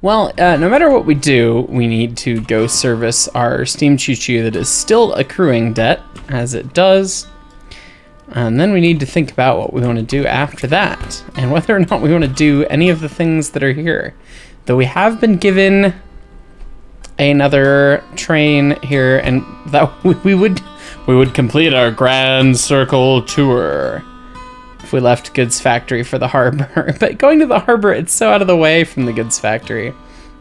Well, no matter what we do, we need to go service our steam choo-choo that is still accruing debt, as it does. And then we need to think about what we want to do after that, and whether or not we want to do any of the things that are here. Though we have been given another train here, and that we would complete our grand circle tour if we left Goods Factory for the harbor. But going to the harbor, it's so out of the way from the Goods Factory.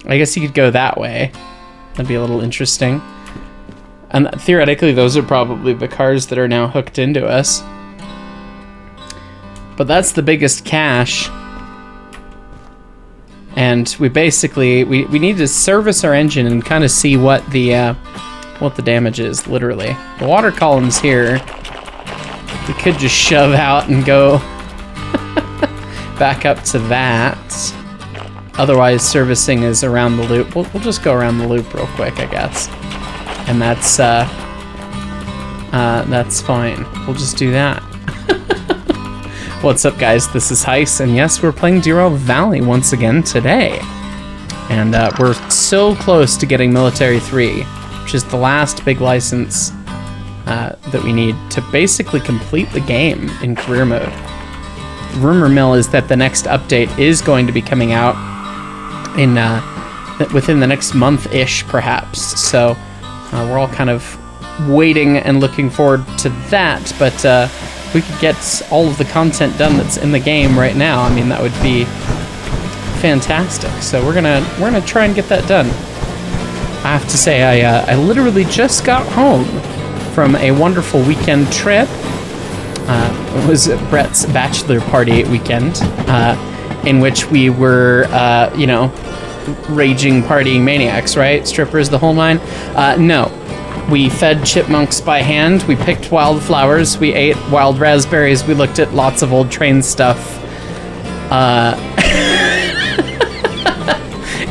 I guess you could go that way. That'd be a little interesting. And theoretically, those are probably the cars that are now hooked into us. But that's the biggest cache. And we basically, we need to service our engine and kind of see what the damage is, literally. The water column's here. We could just shove out and go back up to that. Otherwise, servicing is around the loop. We'll just go around the loop real quick, I guess. And that's fine. We'll just do that. What's up, guys? This is Heist, and yes, we're playing Derail Valley once again today. And we're so close to getting Military 3, which is the last big license that we need to basically complete the game in career mode. The rumor mill is that the next update is going to be coming out in within the next month-ish, perhaps. So we're all kind of waiting and looking forward to that. But we could get all of the content done that's in the game right now. I mean, that would be fantastic. So we're gonna try and get that done. I have to say, I literally just got home from a wonderful weekend trip. It was Brett's bachelor party weekend, in which we were, raging partying maniacs, right? Strippers, the whole nine. No, we fed chipmunks by hand. We picked wildflowers. We ate wild raspberries. We looked at lots of old train stuff.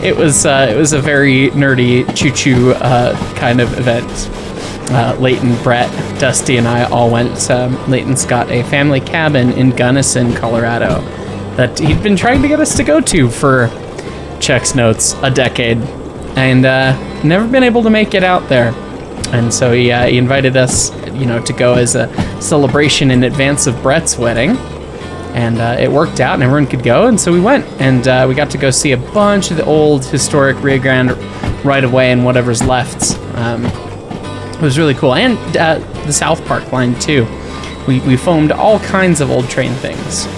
It was a very nerdy choo-choo kind of event. Leighton, Brett, Dusty, and I all went. Leighton's got a family cabin in Gunnison, Colorado, that he'd been trying to get us to go to for, checks notes, a decade, and never been able to make it out there. And so he invited us, to go as a celebration in advance of Brett's wedding. And it worked out, and everyone could go, and so we went, and we got to go see a bunch of the old historic Rio Grande right-of-way and whatever's left. It was really cool, and the South Park line too. We foamed all kinds of old train things.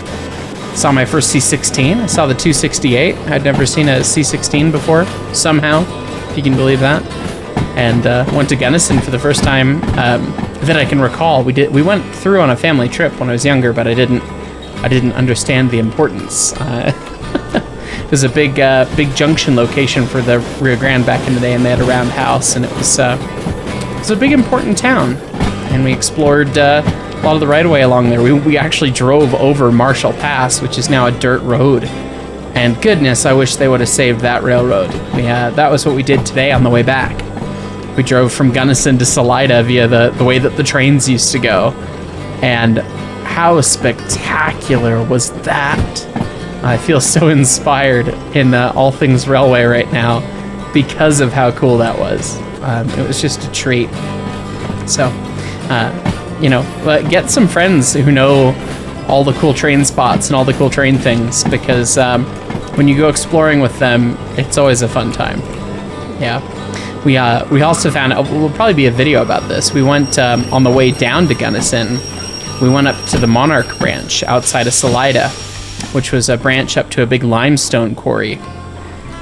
Saw my first C-16. I saw the 268. I'd never seen a C-16 before, somehow, if you can believe that. And went to Gunnison for the first time that I can recall. We went through on a family trip when I was younger, but I didn't understand the importance. It was a big junction location for the Rio Grande back in the day, and they had a roundhouse, and it was a big important town. And we explored a lot of the right-of-way along there. We actually drove over Marshall Pass, which is now a dirt road. And goodness, I wish they would have saved that railroad. That was what we did today on the way back. We drove from Gunnison to Salida via the way that the trains used to go. And how spectacular was that? I feel so inspired in all things railway right now because of how cool that was. It was just a treat. So, get some friends who know all the cool train spots and all the cool train things, because when you go exploring with them, it's always a fun time. Yeah. We also found, will probably be a video about this. We went on the way down to Gunnison. We went up to the Monarch branch outside of Salida, which was a branch up to a big limestone quarry.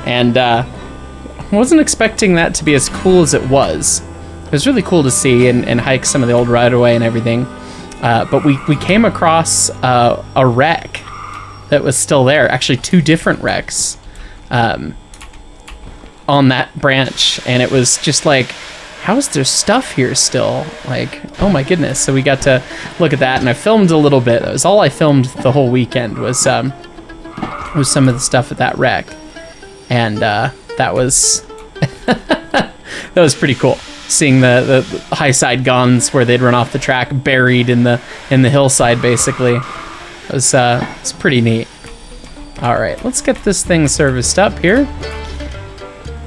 And I wasn't expecting that to be as cool as it was. It was really cool to see and hike some of the old right-of-way and everything. But we came across a wreck that was still there. Actually, two different wrecks on that branch. And it was just like, how is there stuff here still? Like, oh my goodness. So we got to look at that, and I filmed a little bit. That was all I filmed the whole weekend, was some of the stuff at that wreck. And that was that was pretty cool. Seeing the high side guns where they'd run off the track, buried in the hillside, basically. It's pretty neat. All right, let's get this thing serviced up here.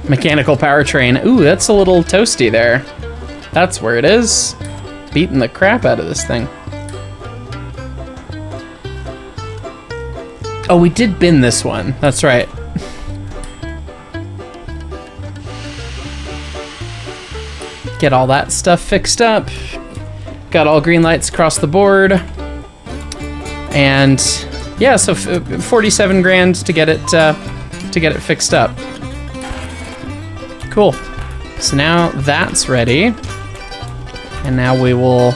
Mechanical powertrain. Ooh, that's a little toasty there. That's where it is. Beating the crap out of this thing. Oh, we did bin this one. That's right. Get all that stuff fixed up. Got all green lights across the board. And yeah, so 47 grand to get it fixed up. Cool. So now that's ready. And now we will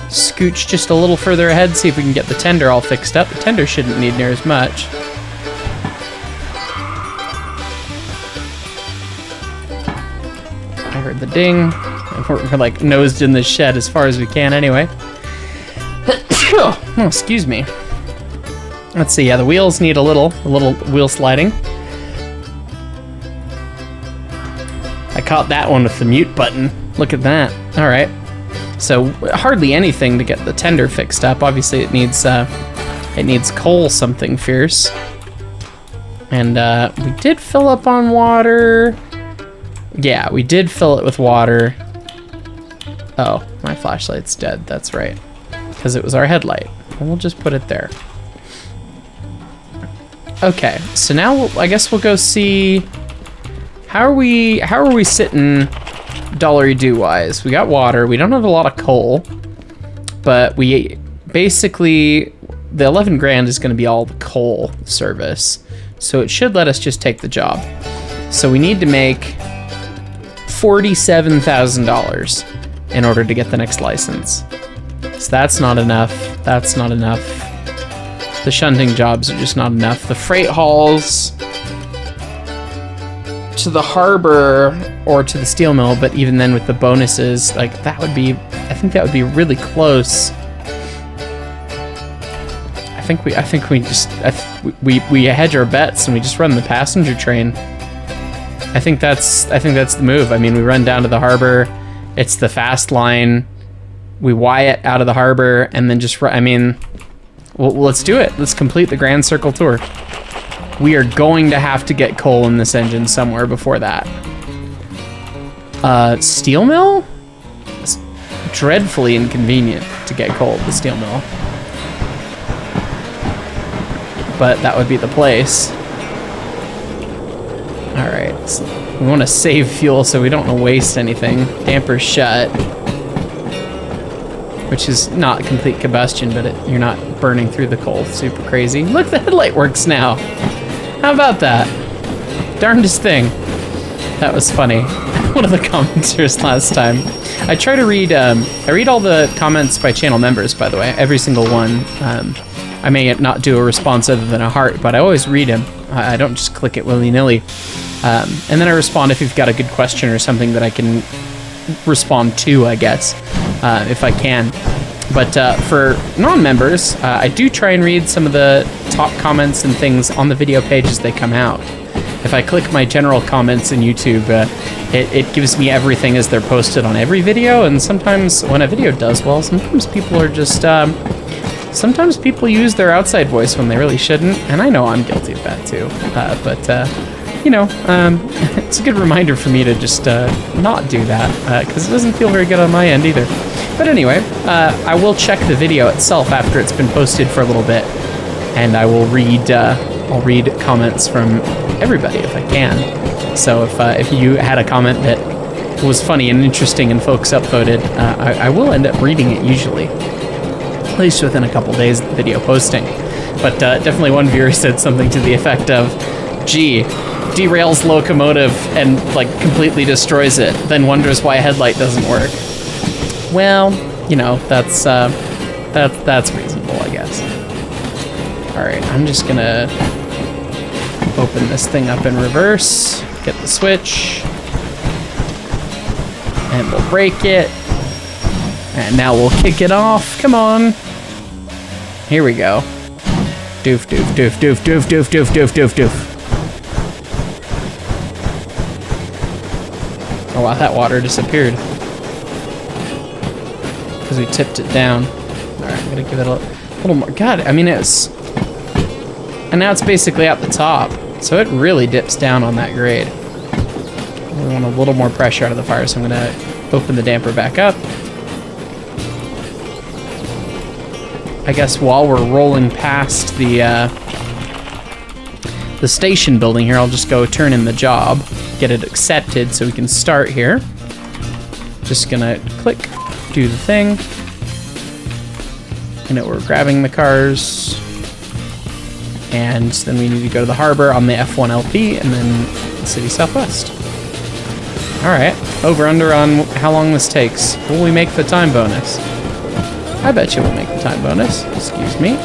scooch just a little further ahead, see if we can get the tender all fixed up. The tender shouldn't need near as much. I heard the ding. We're like nosed in the shed as far as we can anyway. Oh, excuse me. Let's see, yeah, the wheels need a little wheel sliding. I caught that one with the mute button. Look at that. All right. So hardly anything to get the tender fixed up. Obviously it needs coal something fierce. And we did fill up on water. Yeah, we did fill it with water. Oh, my flashlight's dead. That's right. Because it was our headlight. And we'll just put it there. Okay, so now I guess we'll go see how are we sitting dollar-do wise. We got water. We don't have a lot of coal, but we basically the 11 grand is going to be all the coal service, so it should let us just take the job. So we need to make $47,000 in order to get the next license. So that's not enough. That's not enough. The shunting jobs are just not enough. The freight hauls to the harbor or to the steel mill, but even then with the bonuses, like that would be, I think that would be really close. I think we hedge our bets and we just run the passenger train. I think that's the move. I mean, we run down to the harbor. It's the fast line. We Wyatt out of the harbor and then just run. I mean, well, let's do it. Let's complete the Grand Circle tour. We are going to have to get coal in this engine somewhere before that. Steel mill? It's dreadfully inconvenient to get coal at the steel mill. But that would be the place. Alright, so we want to save fuel so we don't want to waste anything. Damper's shut. Which is not complete combustion, but you're not burning through the coal super crazy. Look, the headlight works now. How about that? Darndest thing. That was funny. One of the commenters last time. I try to read, I read all the comments by channel members, by the way, every single one. I may not do a response other than a heart, but I always read them. I don't just click it willy-nilly. And then I respond if you've got a good question or something that I can respond to, I guess, if I can. But for non-members, I do try and read some of the top comments and things on the video page as they come out. If I click my general comments in YouTube, it gives me everything as they're posted on every video, and sometimes when a video does well, sometimes people are just, sometimes people use their outside voice when they really shouldn't, and I know I'm guilty of that too, you know, it's a good reminder for me to just not do that, because it doesn't feel very good on my end either. But anyway, I will check the video itself after it's been posted for a little bit, and I will read, I'll read comments from everybody if I can. So if you had a comment that was funny and interesting and folks upvoted, I will end up reading it usually, at least within a couple days of the video posting. But definitely one viewer said something to the effect of, gee, derails locomotive and like completely destroys it, then wonders why a headlight doesn't work. Well, you know, that's reasonable, I guess. All right, I'm just gonna open this thing up in reverse, get the switch, and we'll break it. And now we'll kick it off. Come on. Here we go. Doof, doof, doof, doof, doof, doof, doof, doof, doof, doof. Oh wow, that water disappeared. Because we tipped it down. Alright, I'm gonna give it a little more. God, I mean, it's... And now it's basically at the top. So it really dips down on that grade. We want a little more pressure out of the fire, so I'm going to open the damper back up. I guess while we're rolling past the station building here, I'll just go turn in the job, get it accepted so we can start here. Just gonna click, do the thing. And we're grabbing the cars. And then we need to go to the harbor on the F1 LP and then City Southwest. All right, over under on how long this takes. Will we make the time bonus? I bet you we'll make the time bonus. Excuse me.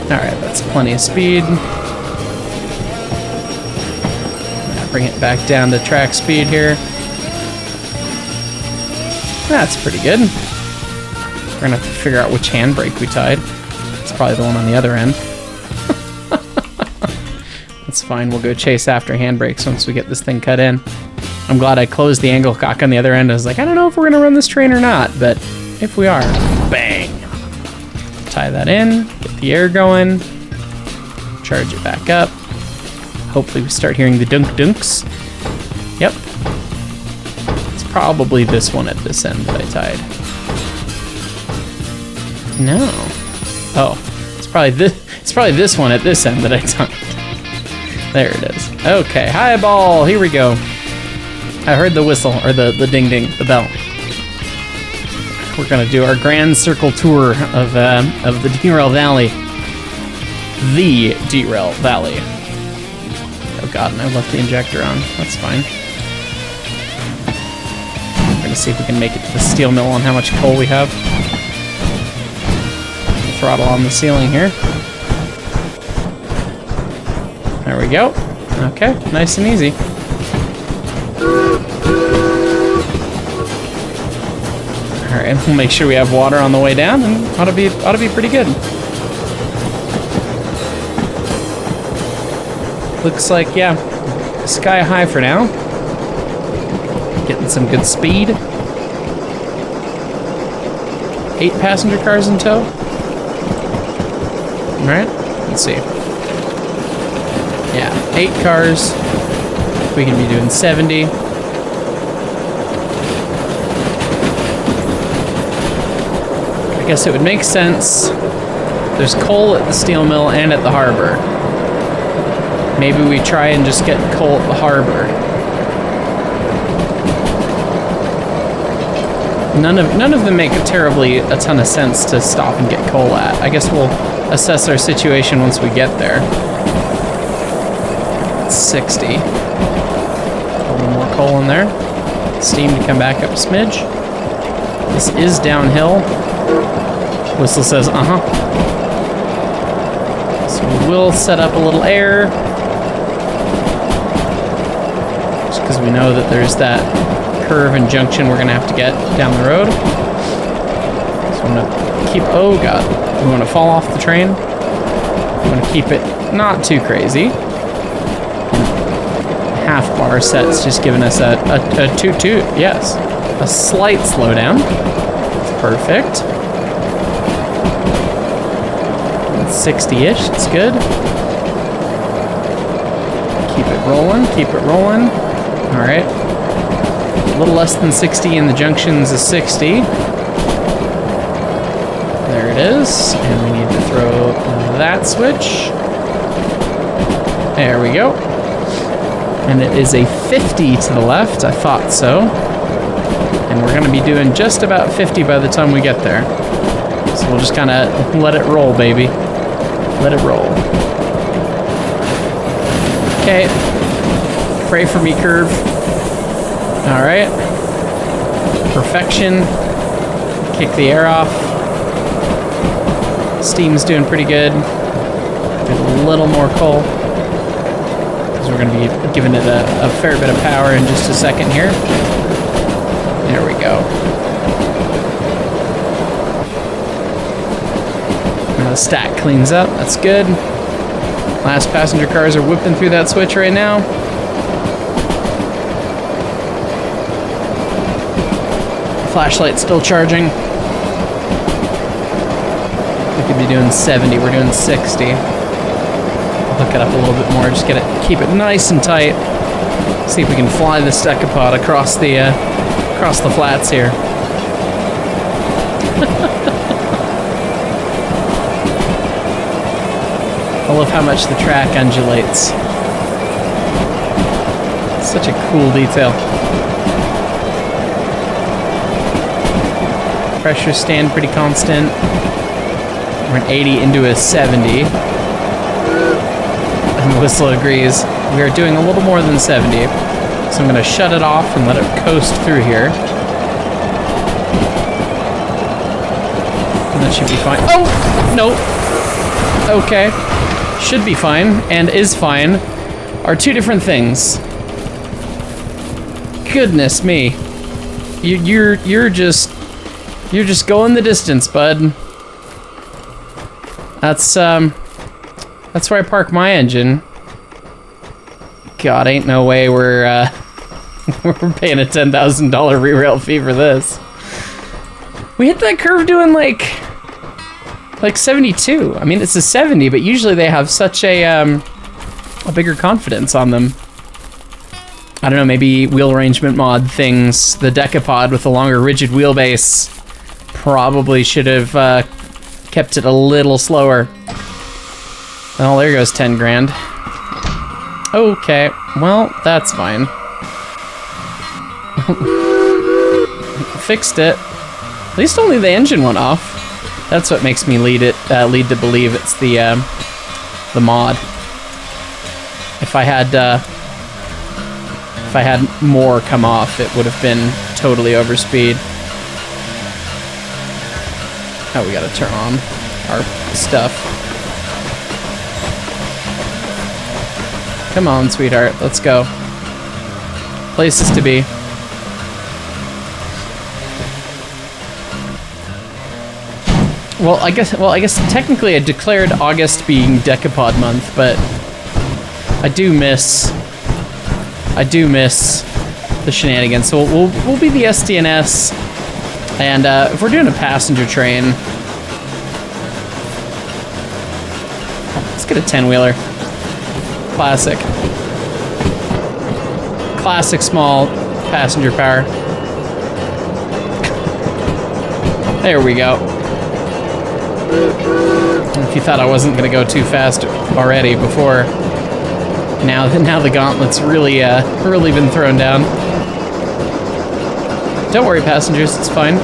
All right, that's plenty of speed. Bring it back down to track speed here. That's pretty good. We're gonna have to figure out which handbrake we tied. It's probably the one on the other end. That's fine, we'll go chase after handbrakes once we get this thing cut in. I'm glad I closed the angle cock on the other end. I was like, I don't know if we're gonna run this train or not, but if we are, bang. Tie that in, get the air going, charge it back up. Hopefully we start hearing the dunk-dunks. Yep. It's probably this one at this end that I tied. No. Oh, it's probably this one at this end that I tied. There it is. Okay, highball, here we go. I heard the whistle, or the ding-ding, the bell. We're gonna do our grand circle tour of the Derail Valley. The Derail Valley. Oh god, and I left the injector on. That's fine. We're gonna see if we can make it to the steel mill on how much coal we have. Throttle on the ceiling here. There we go. Okay, nice and easy. Alright, we'll make sure we have water on the way down, and ought to be pretty good. Looks like, yeah, sky high for now. Getting some good speed. 8 passenger cars in tow. Alright, let's see. Yeah, 8 cars. We can be doing 70. I guess it would make sense. There's coal at the steel mill and at the harbor. Maybe we try and just get coal at the harbor. None of them make a ton of sense to stop and get coal at. I guess we'll assess our situation once we get there. It's 60. A little more coal in there. Steam to come back up a smidge. This is downhill. Whistle says, uh-huh. So we will set up a little air. Just because we know that there's that curve and junction we're going to have to get down the road. So I'm going to keep, oh god, we want to fall off the train. I'm going to keep it not too crazy. Half bar set's just giving us a toot-toot, yes. A slight slowdown. It's perfect. 60-ish, it's good. Keep it rolling, keep it rolling. All right. A little less than 60 in the junctions is 60. There it is. And we need to throw that switch. There we go. And it is a 50 to the left, I thought so. And we're gonna be doing just about 50 by the time we get there. So we'll just kind of let it roll, baby. Let it roll. Okay. Pray for me, curve. All right. Perfection. Kick the air off. Steam's doing pretty good. Get a little more coal. Because we're going to be giving it a fair bit of power in just a second here. There we go. The stack cleans up, that's good. Last passenger cars are whipping through that switch right now. Flashlight's still charging. We could be doing 70, we're doing 60. Hook it up a little bit more. Just keep it nice and tight. See if we can fly this decapod across the flats here. I love how much the track undulates. Such a cool detail. Pressure staying pretty constant. We're an 80 into a 70. And the whistle agrees. We are doing a little more than 70. So I'm going to shut it off and let it coast through here. And that should be fine. Oh! Nope. Okay. Should be fine and is fine are two different things. Goodness me. You're just going the distance, bud. That's where I park my engine. God, ain't no way we're we're paying a $10,000 re-rail fee for this. We hit that curve doing like 72. I mean, it's a 70, but usually they have such a bigger confidence on them. I don't know, maybe wheel arrangement mod things. The decapod with the longer rigid wheelbase probably should have kept it a little slower. Oh, there goes 10 grand. Okay, well, that's fine. Fixed it. At least only the engine went off. That's what makes me lead to believe it's the mod. If I had more come off, it would have been totally overspeed. Oh, we gotta turn on our stuff. Come on, sweetheart, let's go. Places to be. Well, I guess technically I declared August being Decapod month, but I do miss the shenanigans. So we'll be the SDNS, and if we're doing a passenger train, let's get a 10-wheeler. Classic small passenger power. There we go. If you thought I wasn't gonna go too fast already before, now the gauntlet's really been thrown down. Don't worry, passengers, it's fine.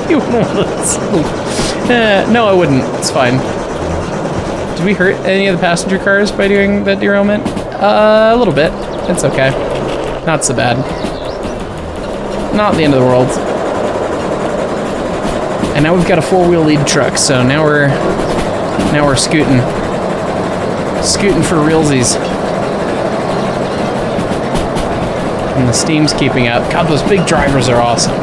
You wouldn't want to. No, I wouldn't. It's fine. Did we hurt any of the passenger cars by doing that derailment? A little bit. It's okay. Not so bad. Not the end of the world. And now we've got a four-wheel lead truck, so now we're scooting for realsies. And the steam's keeping up. God, those big drivers are awesome.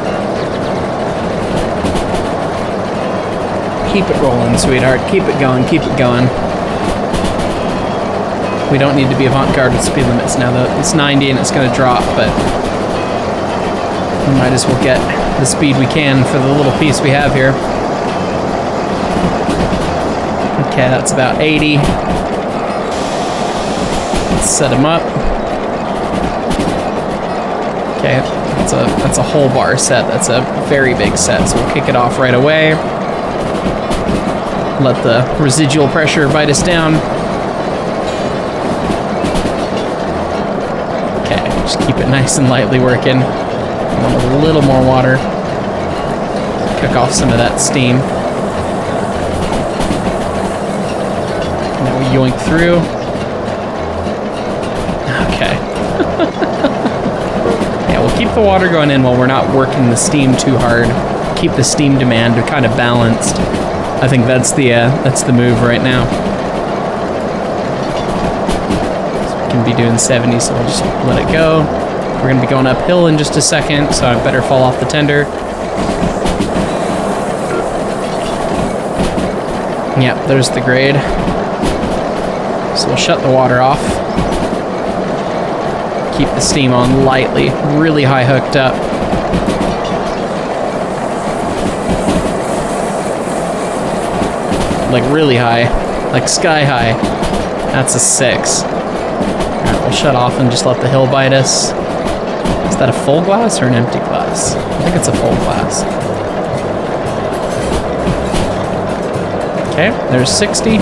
Keep it rolling, sweetheart. Keep it going, keep it going. We don't need to be avant-garde with speed limits now, though. It's 90 and it's gonna drop, but we might as well get the speed we can for the little piece we have here. Okay, that's about 80. Let's set him up. Okay, that's a whole bar set. That's a very big set, so we'll kick it off right away. Let the residual pressure bite us down. Okay, just keep it nice and lightly working. Want a little more water. Cook off some of that steam. Now we yoink through. Okay. Yeah, we'll keep the water going in while we're not working the steam too hard. Keep the steam demand kind of balanced. I think that's the move right now. So we can be doing 70, so we'll just let it go. We're gonna be going uphill in just a second, so I better fall off the tender. Yep, there's the grade. So we'll shut the water off. Keep the steam on lightly, really high hooked up. like really high, like sky high. That's a 6. All right, we'll shut off and just let the hill bite us. Is that a full glass or an empty glass? I think it's a full glass. Okay, there's 60.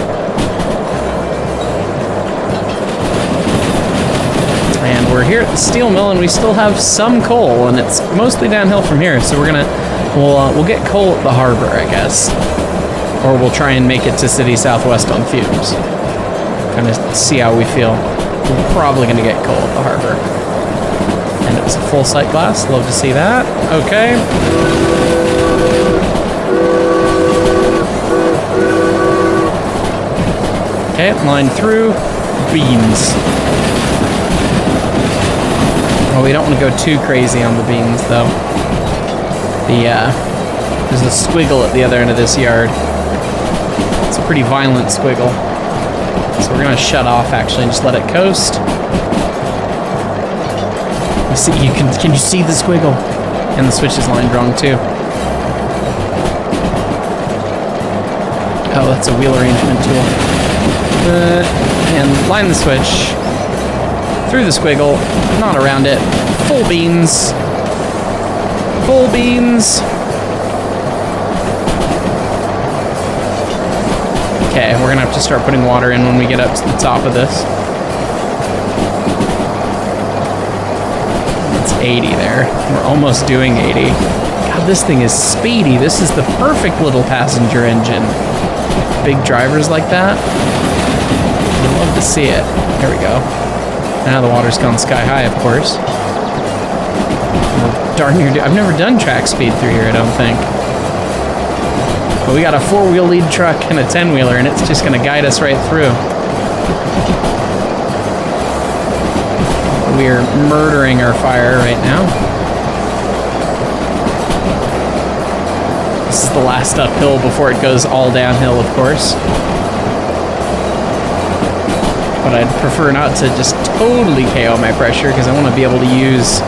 And we're here at the steel mill, and we still have some coal, and it's mostly downhill from here. So we'll get coal at the harbor, I guess, or we'll try and make it to City Southwest on fumes. Kind of see how we feel. We're probably gonna get coal at the harbor, and it was a full sight glass. Love to see that. Okay. Okay, line through. Beans. Well, we don't want to go too crazy on the beans, though. There's a squiggle at the other end of this yard. It's a pretty violent squiggle. So we're going to shut off, actually, and just let it coast. You see, can you see the squiggle? And the switch is lined wrong, too. Oh, that's a wheel arrangement tool. And line the switch through the squiggle, not around it. Full beans. Full beans. Okay, we're gonna have to start putting water in when we get up to the top of this. It's 80 there. We're almost doing 80. God, this thing is speedy. This is the perfect little passenger engine. Big drivers like that. I'd love to see it. Here we go. Now the water's gone sky high, of course. Darn near, I've never done track speed through here, I don't think. But we got a 4-wheel lead truck and a 10-wheeler, and it's just gonna guide us right through. We're murdering our fire right now. This is the last uphill before it goes all downhill, of course. But I'd prefer not to just totally KO my pressure, because I want to be able to use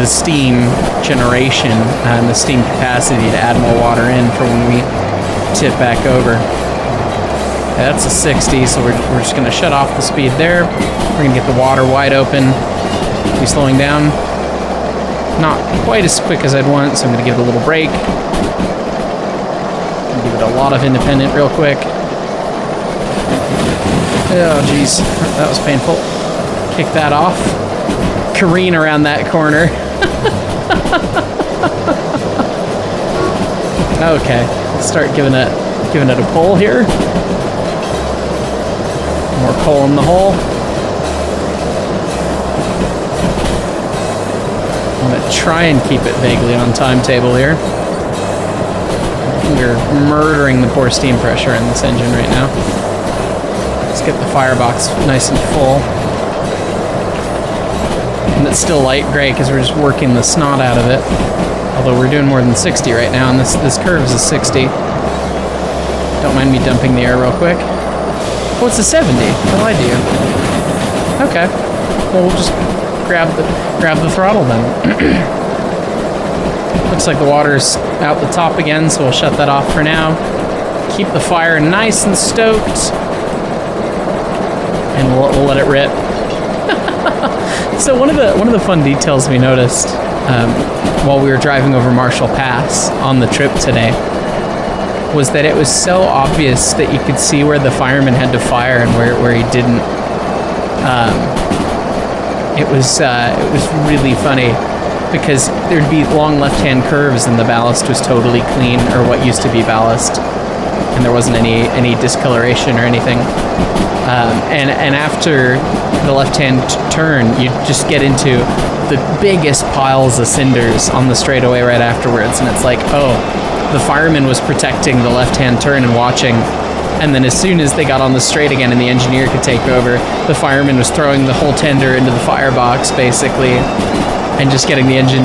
the steam generation and the steam capacity to add more water in for when we tip back over. Okay, that's a 60, so we're just going to shut off the speed there. We're going to get the water wide open. Be slowing down. Not quite as quick as I'd want, so I'm going to give it a little break. Give it a lot of independent real quick. Oh, geez. That was painful. Kick that off. Careen around that corner. Okay. Let's start giving it a pull here. More coal in the hole. I'm going to try and keep it vaguely on timetable here. We're murdering the poor steam pressure in this engine right now. Let's get the firebox nice and full. And it's still light gray because we're just working the snot out of it. Although we're doing more than 60 right now, and this curve is a 60. Don't mind me dumping the air real quick. Oh, it's a 70. What lied to you? Okay. Well, we'll just grab the throttle then. Looks like the water's out the top again, so we'll shut that off for now. Keep the fire nice and stoked. And we'll let it rip. So one of the fun details we noticed while we were driving over Marshall Pass on the trip today was that it was so obvious that you could see where the fireman had to fire and where he didn't. It was really funny because there'd be long left-hand curves and the ballast was totally clean, or what used to be ballast, and there wasn't any discoloration or anything. And after the left-hand turn, you just get into the biggest piles of cinders on the straightaway right afterwards, and it's like, oh, the fireman was protecting the left-hand turn and watching, and then as soon as they got on the straight again and the engineer could take over, the fireman was throwing the whole tender into the firebox, basically, and just getting the engine,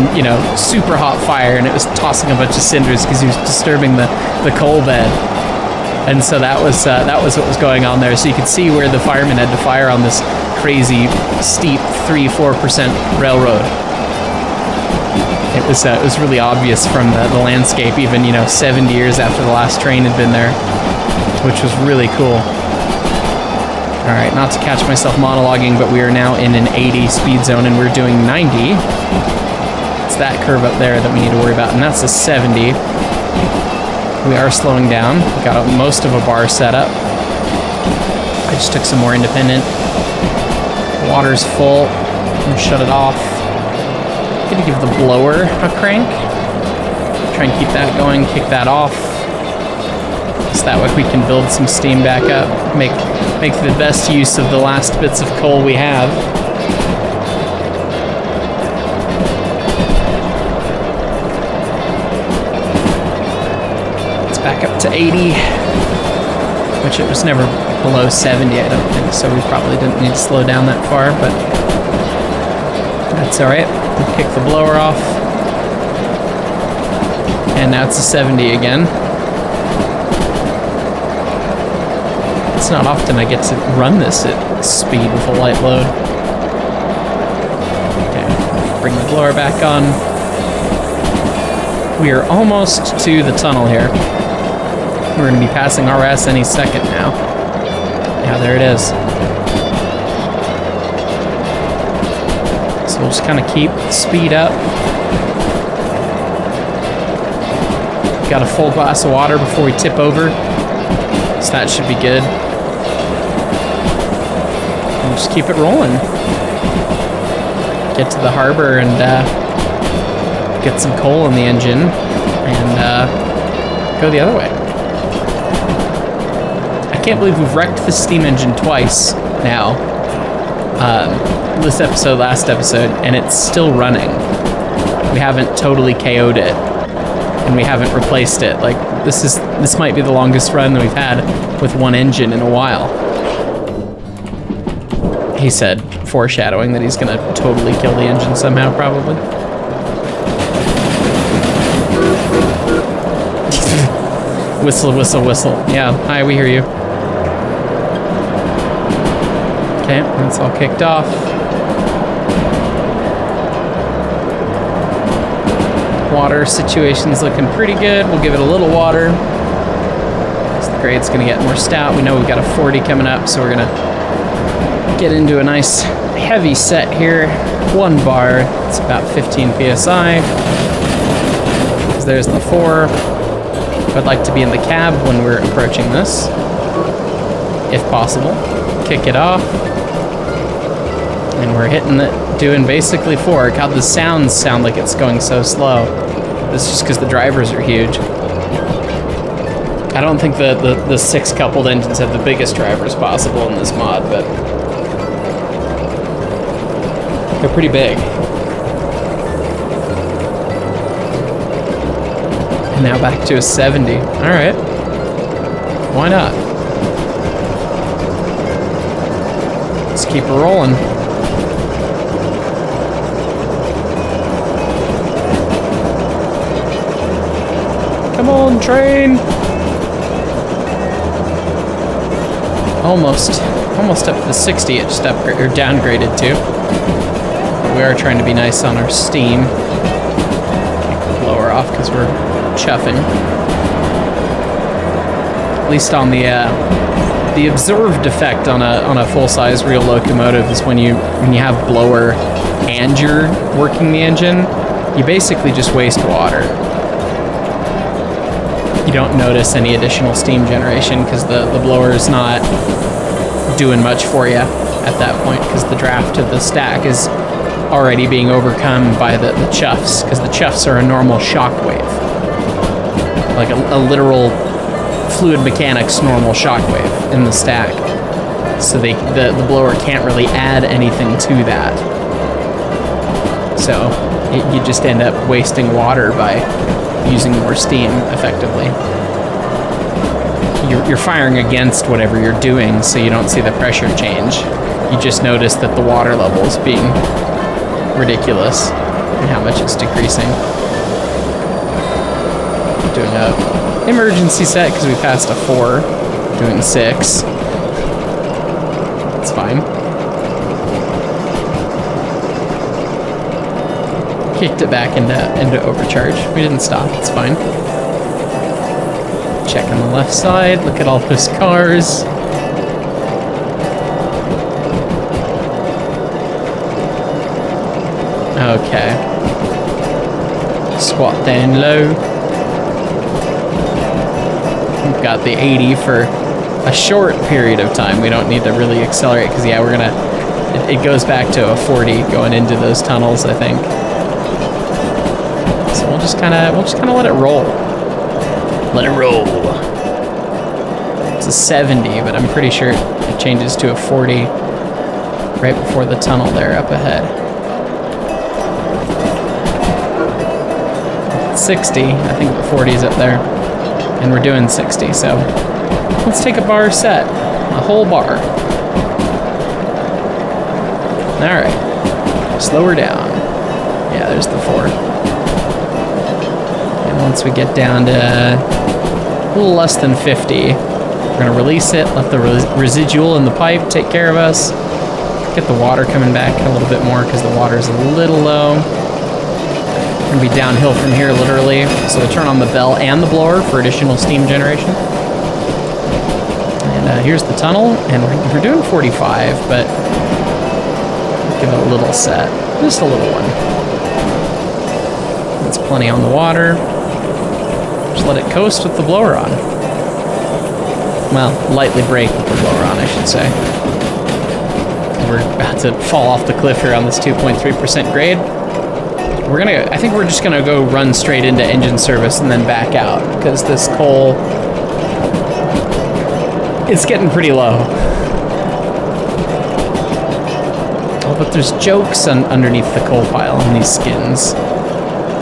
super hot fire, and it was tossing a bunch of cinders because he was disturbing the coal bed. And so that was what was going on there. So you could see where the fireman had to fire on this crazy, steep 3-4% railroad. It It was really obvious from the landscape, even, 70 years after the last train had been there, which was really cool. All right, not to catch myself monologuing, but we are now in an 80 speed zone and we're doing 90. It's that curve up there that we need to worry about, and that's a 70. We are slowing down. We got most of a bar set up. I just took some more independent. Water's full. I'm gonna shut it off. I'm gonna give the blower a crank. Try and keep that going, kick that off. So that way we can build some steam back up. Make the best use of the last bits of coal we have. It's back up to 80, which it was never below 70, I don't think, so we probably didn't need to slow down that far, but that's all right. We'll kick the blower off. And now it's a 70 again. It's not often I get to run this at speed with a light load. Okay, bring the blower back on. We are almost to the tunnel here. We're going to be passing RS any second now. Yeah, there it is. So we'll just kind of keep speed up. Got a full glass of water before we tip over, so that should be good. And just keep it rolling. Get to the harbor and get some coal in the engine and go the other way. I can't believe we've wrecked the steam engine twice now. This episode, last episode, and it's still running. We haven't totally KO'd it, and we haven't replaced it. Like, this might be the longest run that we've had with one engine in a while. He said, foreshadowing that he's gonna totally kill the engine somehow, probably. Whistle, whistle, whistle. Yeah, hi, we hear you. Okay, that's all kicked off. Water situation's looking pretty good. We'll give it a little water. So the grade's gonna get more stout. We know we've got a 40 coming up, so we're gonna get into a nice heavy set here. 1 bar, it's about 15 PSI. So there's the 4. I'd like to be in the cab when we're approaching this, if possible. Kick it off. And we're hitting it, doing basically 4. God, the sounds sound like it's going so slow. It's just because the drivers are huge. I don't think the 6 coupled engines have the biggest drivers possible in this mod, but they're pretty big. And now back to a 70. All right. Why not? Let's keep it rolling. Come on, train! Almost up to the 60. It just downgraded to. But we are trying to be nice on our steam. Keep the blower off because we're chuffing. At least on the observed effect on a full-size real locomotive is when you have blower and you're working the engine, you basically just waste water. You don't notice any additional steam generation because the blower is not doing much for you at that point, because the draft of the stack is already being overcome by the chuffs, because the chuffs are a normal shock wave. Like a literal fluid mechanics normal shock wave in the stack. So the blower can't really add anything to that. So you just end up wasting water by using more steam effectively. You're firing against whatever you're doing, so you don't see the pressure change. You just notice that the water level is being ridiculous and how much it's decreasing. Doing a emergency set because we passed a 4, doing 6. It's fine. kicked it back into overcharge. We didn't stop, it's fine. Check on the left side, look at all those cars. Okay. Squat down low. We've got the 80 for a short period of time. We don't need to really accelerate because yeah, we're gonna. It goes back to a 40 going into those tunnels, I think. So we'll just kind of let it roll. Let it roll. It's a 70, but I'm pretty sure it changes to a 40 right before the tunnel there up ahead. 60, I think the 40's up there, and we're doing 60, so let's take a bar set, a whole bar. All right, slow her down. Yeah, there's the 4. And once we get down to a little less than 50, we're gonna release it, let the residual in the pipe take care of us, get the water coming back a little bit more because the water's a little low. We're gonna be downhill from here, literally. So we'll turn on the bell and the blower for additional steam generation. And here's the tunnel, and we're doing 45, but give it a little set, just a little one. That's plenty on the water. Just let it coast with the blower on. Well, lightly brake with the blower on, I should say. We're about to fall off the cliff here on this 2.3% grade. I think we're just gonna go run straight into engine service and then back out, because this coal, it's getting pretty low. Oh, but there's jokes underneath the coal pile on these skins.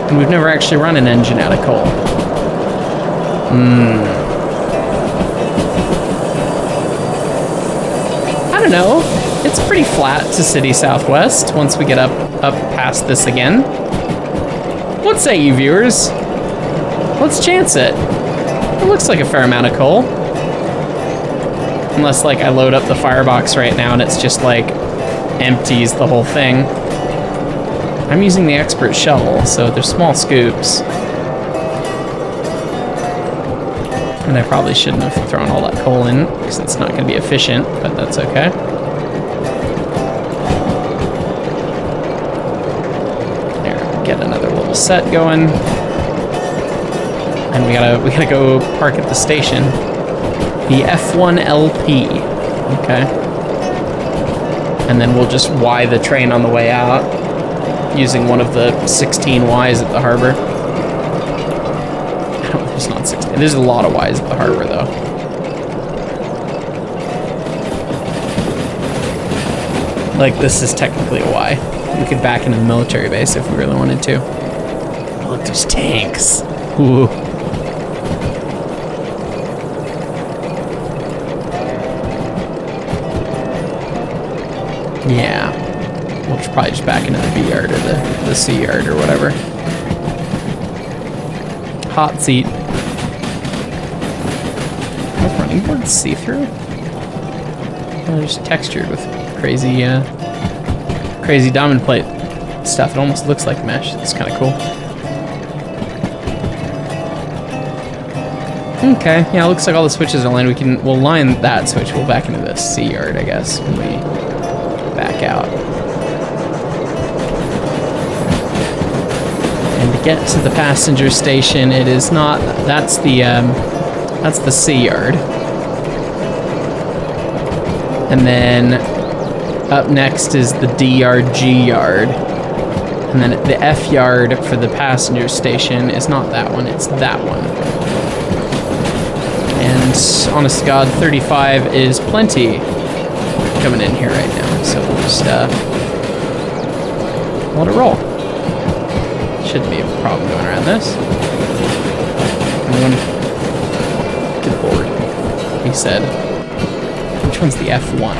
And we've never actually run an engine out of coal. I don't know. It's pretty flat to City Southwest once we get up past this again. What say you, viewers? Let's chance it. It looks like a fair amount of coal. Unless, like, I load up the firebox right now and it's just, like, empties the whole thing. I'm using the expert shovel, so they're small scoops. And I probably shouldn't have thrown all that coal in, because it's not going to be efficient, but that's okay. Get another little set going, and we gotta go park at the station. The F1LP, okay. And then we'll just Y the train on the way out, using one of the 16 Ys at the harbor. No, there's not 16. There's a lot of Ys at the harbor, though. Like, this is technically a Y. We could back into the military base if we really wanted to. Oh, look, there's tanks. Ooh. Yeah. We'll probably just back into the B yard or the C yard or whatever. Hot seat. Those running boards see-through? Oh, they're just textured with crazy, crazy diamond plate stuff. It almost looks like mesh. It's kind of cool. Okay, yeah, it looks like all the switches are lined. We'll line that switch. We'll back into the C yard, I guess, when we back out. And to get to the passenger station, it is not. That's the C yard. And then up next is the D yard, G yard. And then the F yard for the passenger station is not that one, it's that one. And honest to God, 35 is plenty coming in here right now. So we'll just let it roll. Shouldn't be a problem going around this. Anyone? Get bored, he said. Which one's the F1?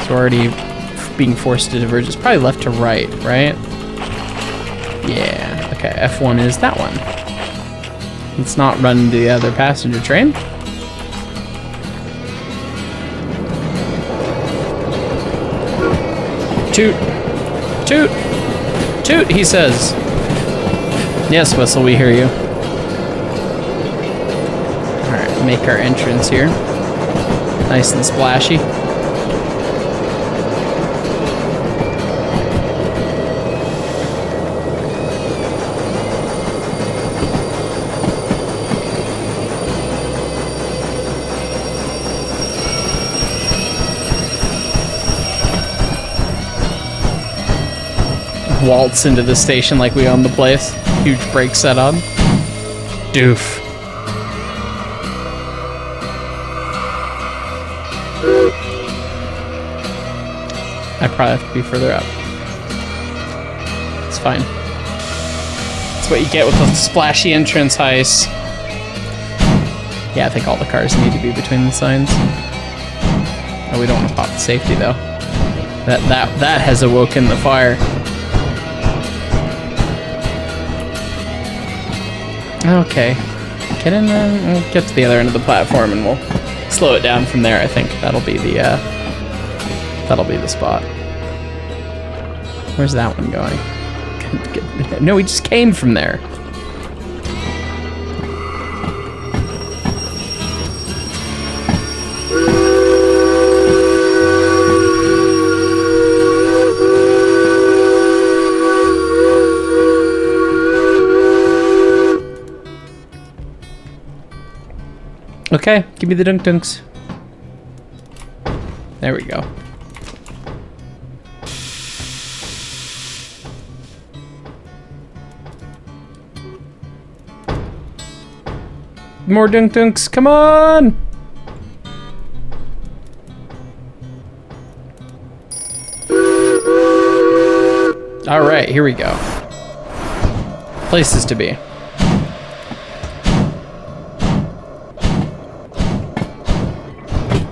So we're already being forced to diverge. It's probably left to right, right? Yeah, okay, F1 is that one. Let's not run the other passenger train. Toot. Toot. Toot, he says. Yes, Whistle, we hear you. Alright, make our entrance here. Nice and splashy. Waltz into the station like we own the place. Huge brake set on. Doof. I probably have to be further up. It's fine. That's what you get with a splashy entrance heist. Yeah, I think all the cars need to be between the signs. Oh, we don't want to pop the safety though. That has awoken the fire. Okay, get in there. We'll get to the other end of the platform and we'll slow it down from there. I think that'll be the spot. Where's that one going? No, we just came from there. Okay, give me the dunk dunks. There we go. More dunk dunks, come on! Alright, here we go. Places to be.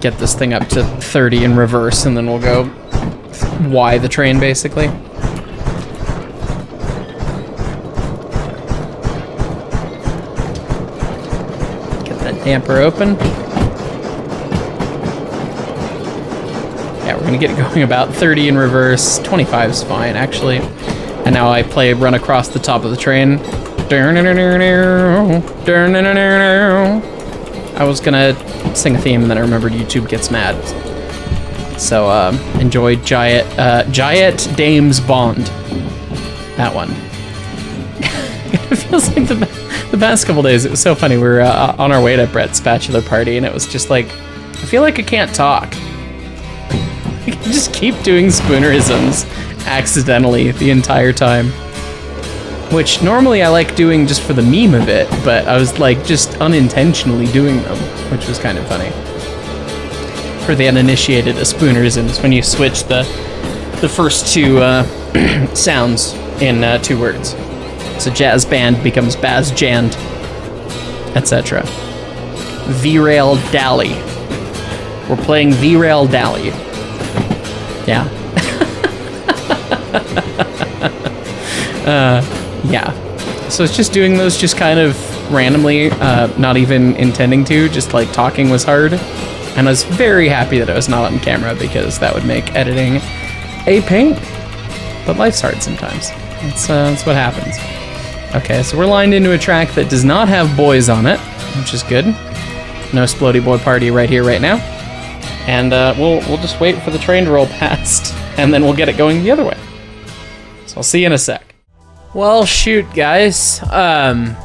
Get this thing up to 30 in reverse, and then we'll go Y the train, basically. Get that damper open. Yeah, we're gonna get it going about 30 in reverse. 25 is fine, actually. And now I run across the top of the train. I was gonna sing a theme and then I remembered YouTube gets mad. So enjoy Giant Dames Bond. That one. It feels like the past couple days, it was so funny. We were on our way to Brett's bachelor party and it was just like, I feel like I can't talk. I can just keep doing spoonerisms accidentally the entire time. Which normally I like doing just for the meme of it, but I was like just unintentionally doing them, which was kind of funny. For the uninitiated, a spoonerism is when you switch the first two sounds in 2 words. So jazz band becomes baz jand, etc. Derail Valley. We're playing Derail Valley. Yeah. Yeah, so it's just doing those just kind of randomly, not even intending to, just like talking was hard. And I was very happy that I was not on camera because that would make editing a pain. But life's hard sometimes. That's what happens. Okay, so we're lined into a track that does not have boys on it, which is good. No Splody Boy party right here, right now. And we'll just wait for the train to roll past, and then we'll get it going the other way. So I'll see you in a sec. Well, shoot, guys. I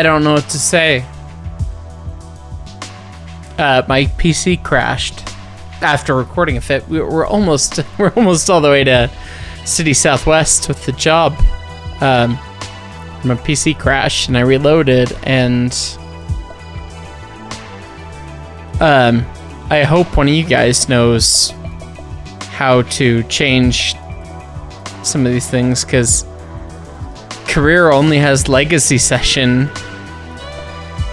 don't know what to say. My PC crashed after recording a fit. We're almost all the way to City Southwest with the job. My PC crashed and I reloaded, and I hope one of you guys knows how to change some of these things, because career only has legacy session,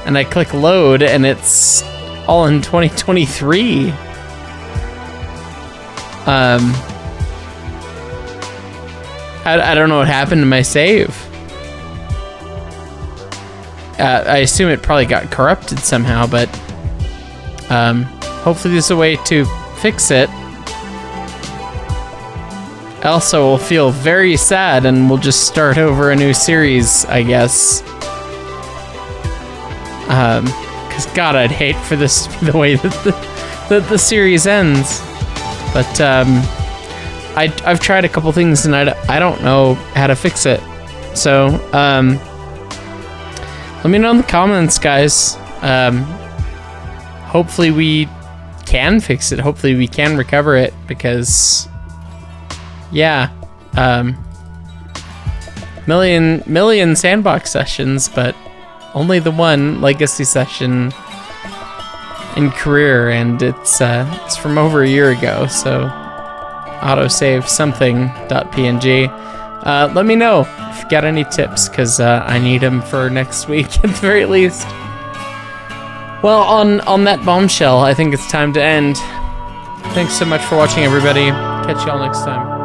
and I click load and it's all in 2023. I don't know what happened to my save. I assume it probably got corrupted somehow, but hopefully there's a way to fix it. also will feel very sad and we'll just start over a new series, I guess. Because God, I'd hate for this to be the way that the series ends. But I've tried a couple things and I don't know how to fix it. So let me know in the comments, guys. Hopefully we can fix it. Hopefully we can recover it, because yeah, million sandbox sessions, but only the one legacy session in career, and it's from over a year ago. So autosave something.png. Let me know if you got any tips, because I need them for next week at the very least. Well, on that bombshell, I think it's time to end. Thanks so much for watching, everybody. Catch y'all next time.